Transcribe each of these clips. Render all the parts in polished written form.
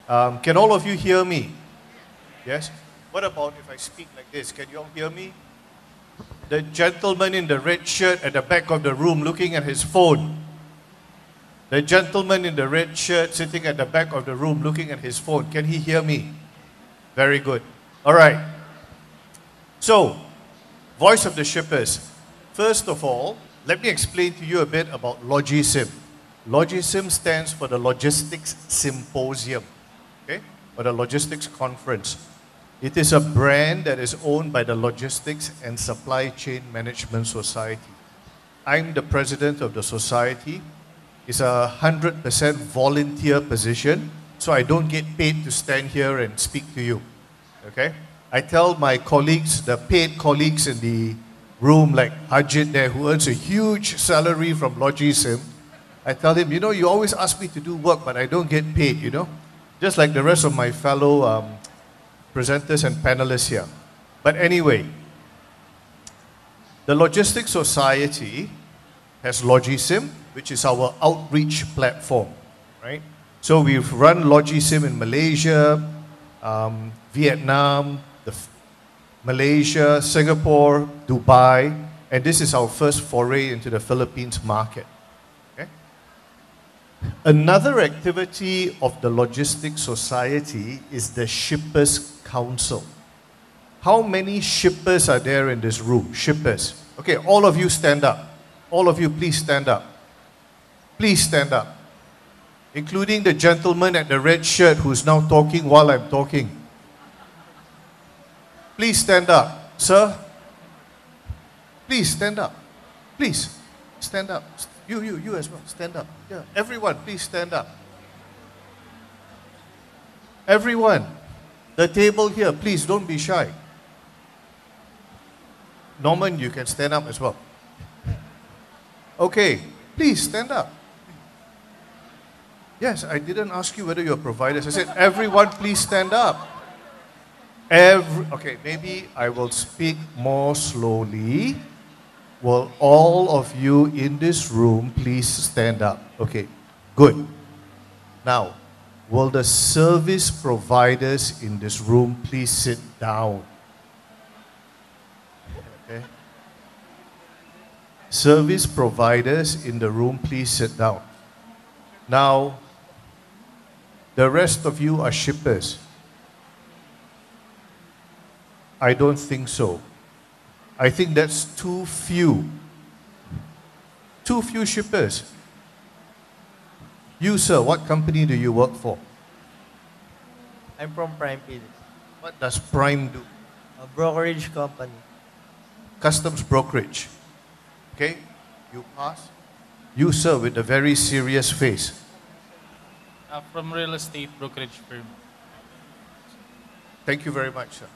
Can all of you hear me? Yes? What about if I speak like this? Can you all hear me? The gentleman in the red shirt at the back of the room looking at his phone. The gentleman in the red shirt sitting at the back of the room looking at his phone. Can he hear me? Very good. All right. So, Voice of the Shippers. First of all, let me explain to you a bit about LogiSYM. LogiSYM stands for the Logistics Symposium, okay, or the Logistics Conference. It is a brand that is owned by the Logistics and Supply Chain Management Society. I'm the president of the society. It's a 100% volunteer position, so I don't get paid to stand here and speak to you, okay? I tell my colleagues, the paid colleagues in the room, like Hajit there, who earns a huge salary from LogiSYM, I tell him, you know, you always ask me to do work, but I don't get paid, you know? Just like the rest of my fellow presenters and panelists here. But anyway, the Logistics Society has LogiSYM, which is our outreach platform, right? So we've run LogiSYM in Malaysia, Vietnam, Malaysia, Singapore, Dubai, and this is our first foray into the Philippines market. Okay? Another activity of the Logistics Society is the Shippers Council. How many shippers are there in this room? Shippers. Okay, all of you stand up. All of you, please stand up. Please stand up. Including the gentleman at the red shirt who's now talking while I'm talking. Please stand up. Sir, please stand up. Please, stand up. You as well, stand up. Yeah, everyone, please stand up. Everyone, the table here, please don't be shy. Norman, you can stand up as well. Okay, please stand up. Yes, I didn't ask you whether you're providers. I said, everyone, please stand up. Okay, maybe I will speak more slowly. Will all of you in this room please stand up? Okay, good. Now, will the service providers in this room please sit down? Okay. Service providers in the room, please sit down. Now, the rest of you are shippers. I don't think so. I think that's too few. Too few shippers. You, sir, what company do you work for? I'm from Prime Philippines, What does Prime do? a brokerage company. Customs brokerage. Okay, you pass. You, sir, with a very serious face. From real estate brokerage firm. Thank you very much, sir.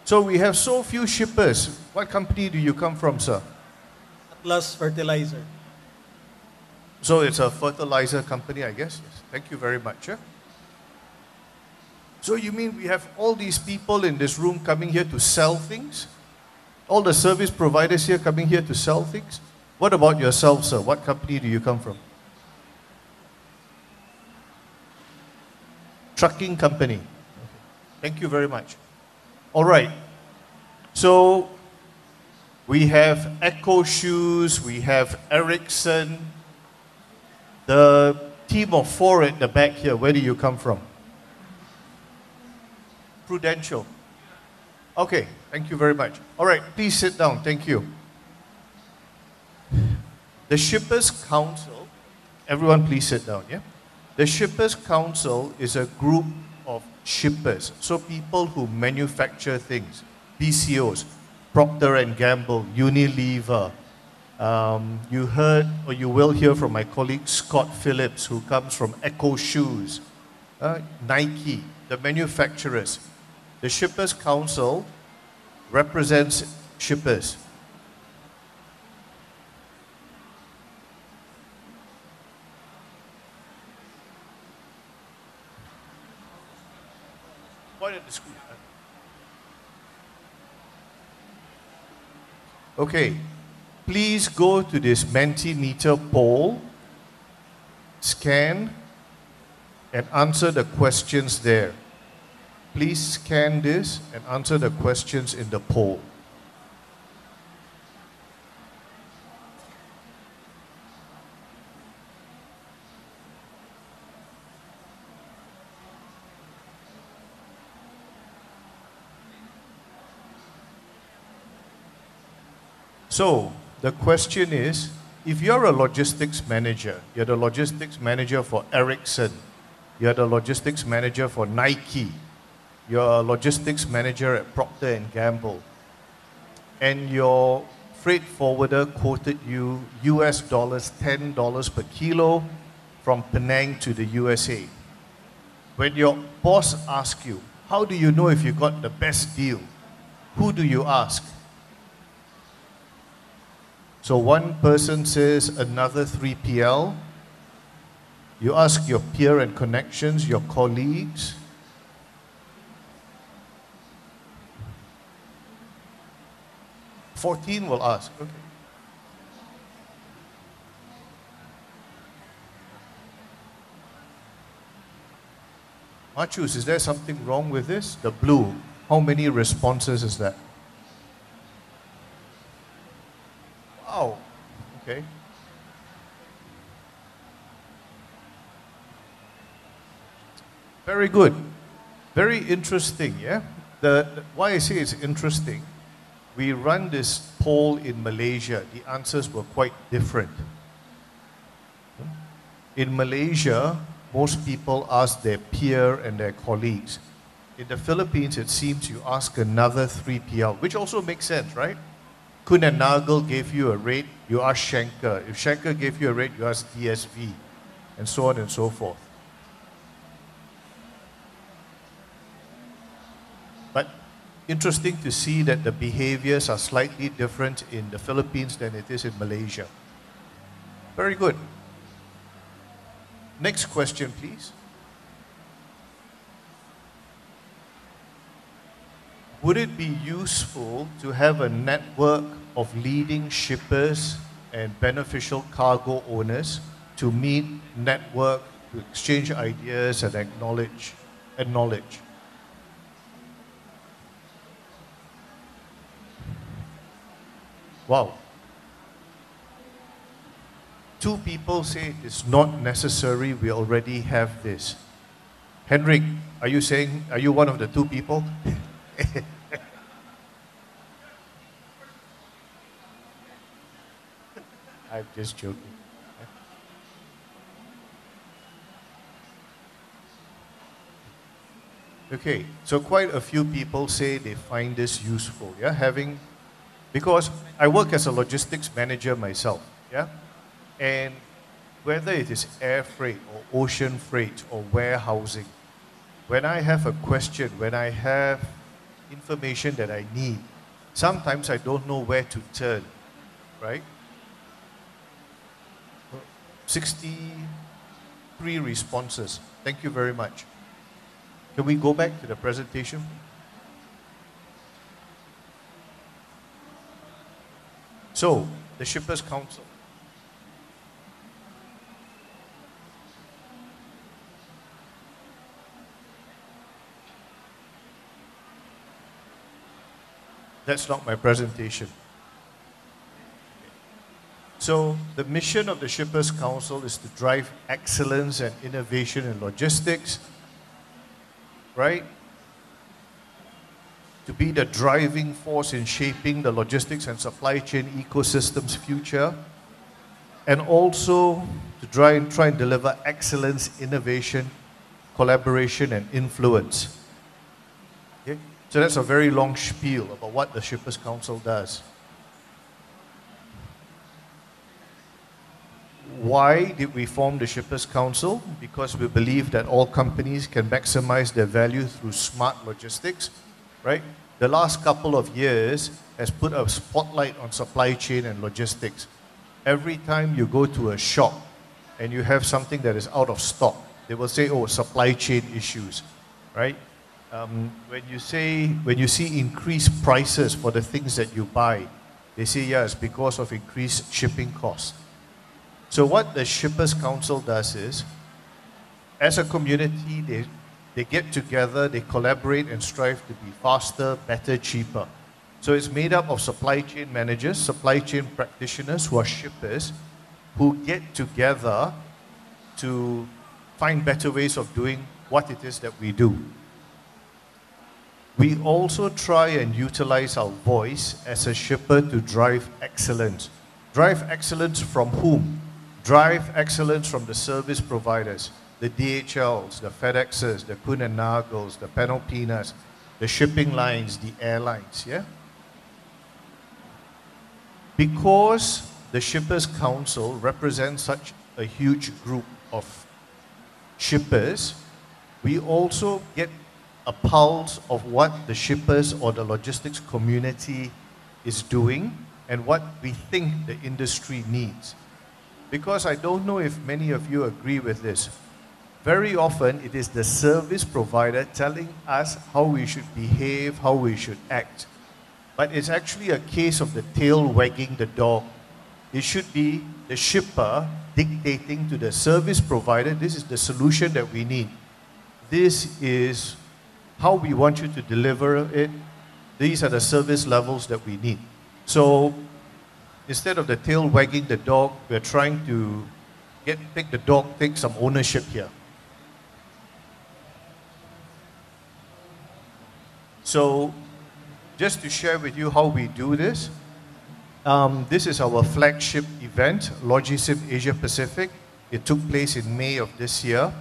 So we have so few shippers. What company do you come from, sir? Atlas Fertilizer. So it's a fertilizer company, I guess. Yes. Thank you very much. Yeah? So you mean we have all these people in this room coming here to sell things? All the service providers here coming here to sell things? What about yourself, sir? What company do you come from? Trucking company. Thank you very much. All right. So we have Echo Shoes, we have Ericsson. The team of 4 at the back here, where do you come from? Prudential. Okay, thank you very much. All right, please sit down. Thank you. The Shippers Council, everyone please sit down, yeah? The Shippers Council is a group of shippers, so people who manufacture things, PCOs, Procter & Gamble, Unilever. You heard or you will hear from my colleague Scott Phillips, who comes from Echo Shoes, Nike, the manufacturers. The Shippers Council represents shippers. Point at the screen. Okay, please go to this Mentimeter poll, scan, and answer the questions there. Please scan this and answer the questions in the poll. So, the question is, if you're a logistics manager, you're the logistics manager for Ericsson, you're the logistics manager for Nike, you're a logistics manager at Procter & Gamble, and your freight forwarder quoted you US dollars $10 per kilo from Penang to the USA. When your boss asks you, how do you know if you got the best deal? Who do you ask? So one person says another 3PL. You ask your peer and connections, your colleagues. "14 will ask." Okay. Machus, is there something wrong with this? The blue, how many responses is that? Wow, okay. Very good. Very interesting, yeah? Why I say it's interesting, we run this poll in Malaysia. The answers were quite different. In Malaysia, most people ask their peer and their colleagues. In the Philippines, it seems you ask another 3PL, which also makes sense, right? Kuehn and Nagel gave you a rate, you ask Schenker. If Schenker gave you a rate, you ask DSV, and so on and so forth. But interesting to see that the behaviors are slightly different in the Philippines than it is in Malaysia. Very good. Next question, please. Would it be useful to have a network of leading shippers and beneficial cargo owners to meet, network, to exchange ideas and acknowledge? Wow. 2 people say it's not necessary, we already have this. Henrik, are you one of the 2 people? I'm just joking. Okay, so quite a few people say they find this useful, yeah, because I work as a logistics manager myself, yeah, and whether it is air freight or ocean freight or warehousing, when I have a question, when I have information that I need, sometimes I don't know where to turn, right? 63 responses. Thank you very much. Can we go back to the presentation? So, the Shippers Council. That's not my presentation. So, the mission of the Shippers Council is to drive excellence and innovation in logistics, right? To be the driving force in shaping the logistics and supply chain ecosystem's future, and also to try and deliver excellence, innovation, collaboration, and influence. Okay? So that's a very long spiel about what the Shippers Council does. Why did we form the Shippers Council? Because we believe that all companies can maximize their value through smart logistics, right? The last couple of years has put a spotlight on supply chain and logistics. Every time you go to a shop and you have something that is out of stock, they will say, oh, supply chain issues, right? When you see increased prices for the things that you buy, they say, yeah, it's because of increased shipping costs. So what the Shippers Council does is, as a community, they get together, they collaborate and strive to be faster, better, cheaper. So it's made up of supply chain managers, supply chain practitioners who are shippers, who get together to find better ways of doing what it is that we do. We also try and utilize our voice as a shipper to drive excellence. Drive excellence from whom? Drive excellence from the service providers, the DHLs, the FedExes, the Kuehne and Nagels, the Panalpinas, the shipping lines, the airlines, yeah? Because the Shippers Council represents such a huge group of shippers, we also get a pulse of what the shippers or the logistics community is doing and what we think the industry needs. Because I don't know if many of you agree with this. Very often it is the service provider telling us how we should behave, how we should act. But it's actually a case of the tail wagging the dog. It should be the shipper dictating to the service provider, this is the solution that we need. This is how we want you to deliver it. These are the service levels that we need. So instead of the tail wagging the dog, we're trying to make the dog take some ownership here. So just to share with you how we do this, this is our flagship event, LogiSYM Asia Pacific. It took place in May of this year.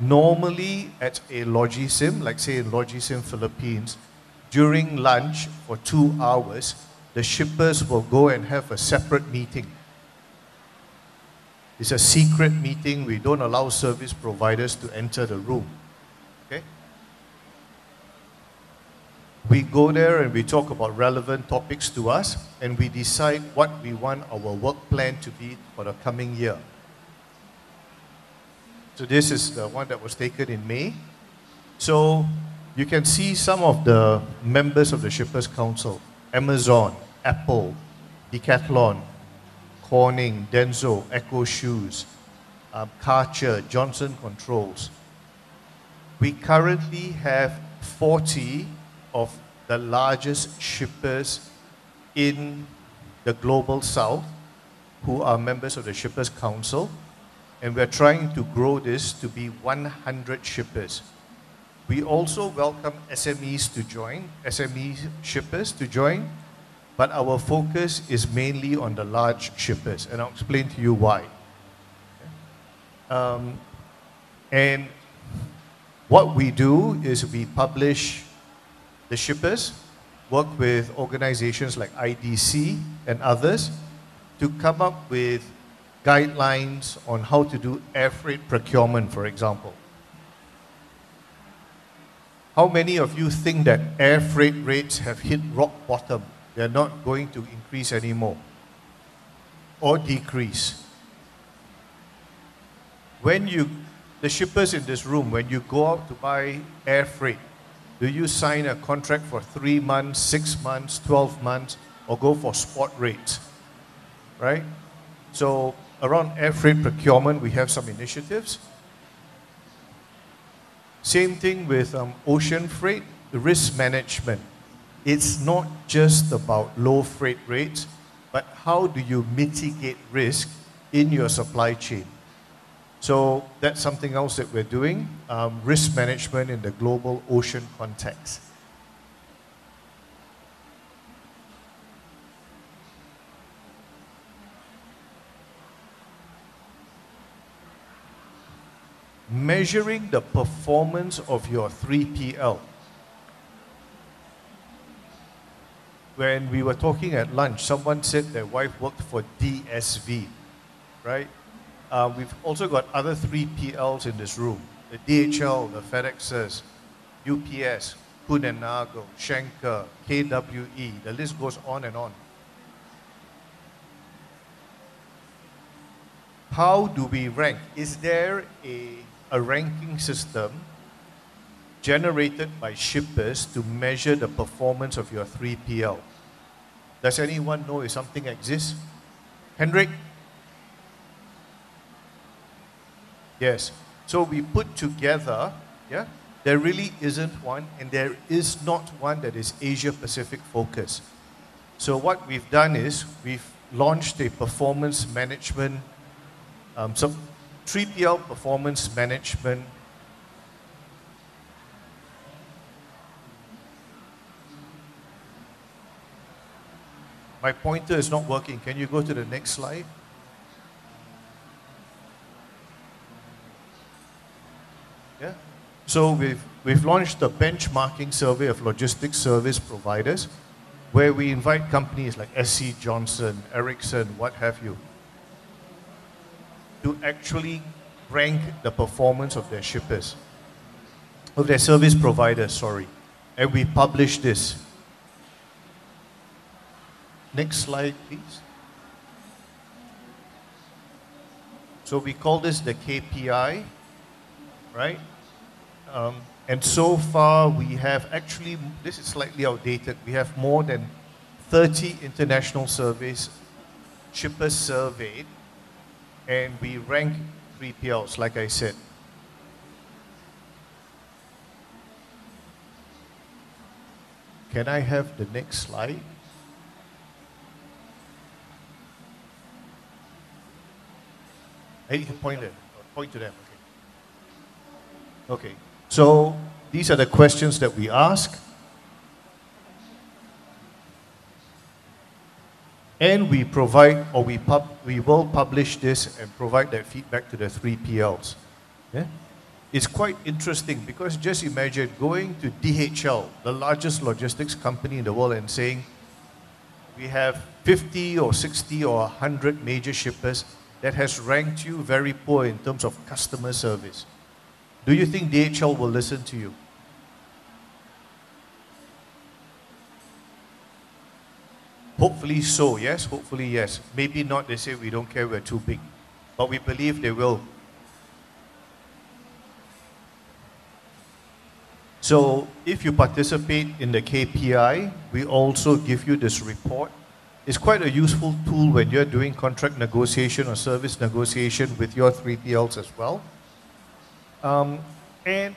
Normally at a LogiSYM, like say in LogiSYM Philippines, during lunch for 2 hours, the shippers will go and have a separate meeting. It's a secret meeting. We don't allow service providers to enter the room. Okay? We go there and we talk about relevant topics to us, and we decide what we want our work plan to be for the coming year. So this is the one that was taken in May. So you can see some of the members of the Shippers Council: Amazon, Apple, Decathlon, Corning, Denso, Echo Shoes, Karcher, Johnson Controls. We currently have 40 of the largest shippers in the global south who are members of the Shippers Council, and we're trying to grow this to be 100 shippers. We also welcome SMEs to join, SME shippers to join, but our focus is mainly on the large shippers, and I'll explain to you why. And what we do is we publish the shippers, work with organizations like IDC and others to come up with guidelines on how to do air freight procurement, for example. How many of you think that air freight rates have hit rock bottom? They're not going to increase anymore or decrease. The shippers in this room, when you go out to buy air freight, do you sign a contract for 3 months, 6 months, 12 months, or go for spot rates, right? So around air freight procurement, we have some initiatives. Same thing with ocean freight, the risk management. It's not just about low freight rates, but how do you mitigate risk in your supply chain? So that's something else that we're doing, risk management in the global ocean context. Measuring the performance of your 3PL. When we were talking at lunch, someone said their wife worked for DSV, right? We've also got other 3PLs in this room. The DHL, the FedExes, UPS, Kuehne and Nagel, Schenker, KWE, the list goes on and on. How do we rank? Is there a ranking system generated by shippers to measure the performance of your 3PL? Does anyone know if something exists? Hendrik? Yes. So we put together, yeah, there really isn't one, and there is not one that is Asia Pacific focused. So what we've done is we've launched a performance management, some 3PL performance management. My pointer is not working. Can you go to the next slide? Yeah. So we've launched a benchmarking survey of logistics service providers, where we invite companies like SC Johnson, Ericsson, what have you, to actually rank the performance of their shippers, of their service providers, sorry. And we publish this. Next slide, please. So we call this the KPI, right? And so far we have actually, this is slightly outdated, we have more than 30 international surveys, shippers surveyed, and we rank 3PLs, like I said. Can I have the next slide? I need to point to them, okay. Okay, so these are the questions that we ask. And we provide, or we will publish this and provide that feedback to the 3PLs. Yeah? It's quite interesting because just imagine going to DHL, the largest logistics company in the world, and saying, we have 50 or 60 or 100 major shippers that has ranked you very poor in terms of customer service. Do you think DHL will listen to you? Hopefully so, yes, hopefully yes. Maybe not, they say we don't care, we're too big. But we believe they will. So if you participate in the KPI, we also give you this report. It's quite a useful tool when you're doing contract negotiation or service negotiation with your 3PLs as well. And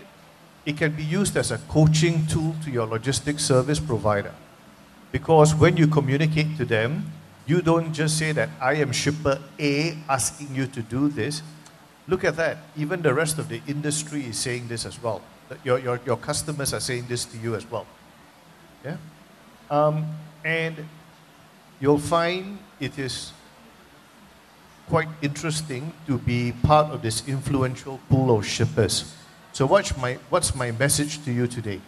it can be used as a coaching tool to your logistics service provider. Because when you communicate to them, you don't just say that I am shipper A asking you to do this. Look at that. Even the rest of the industry is saying this as well. That your customers are saying this to you as well. Yeah? And you'll find it is quite interesting to be part of this influential pool of shippers. So what's my message to you today?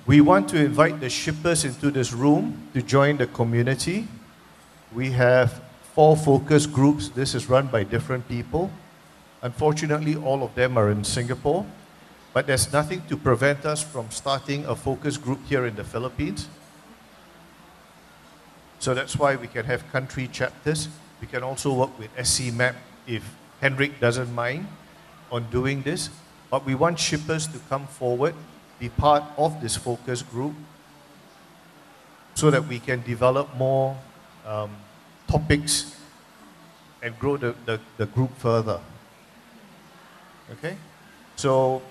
We want to invite the shippers into this room to join the community. We have 4 focus groups. This is run by different people. Unfortunately, all of them are in Singapore, but there's nothing to prevent us from starting a focus group here in the Philippines. So that's why we can have country chapters. We can also work with SCMAP if Henrik doesn't mind on doing this. But we want shippers to come forward, be part of this focus group so that we can develop more topics and grow the group further. Okay? So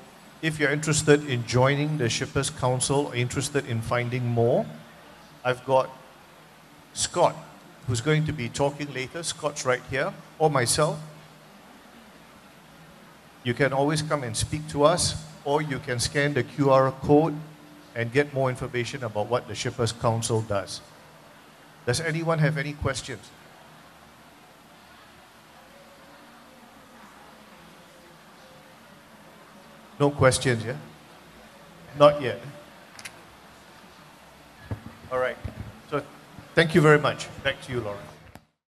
if you're interested in joining the Shippers Council or interested in finding more, I've got Scott, who's going to be talking later. Scott's right here, or myself. You can always come and speak to us, or you can scan the QR code and get more information about what the Shippers Council does. Does anyone have any questions? No questions, yeah? Not yet. All right. So thank you very much. Back to you, Lauren.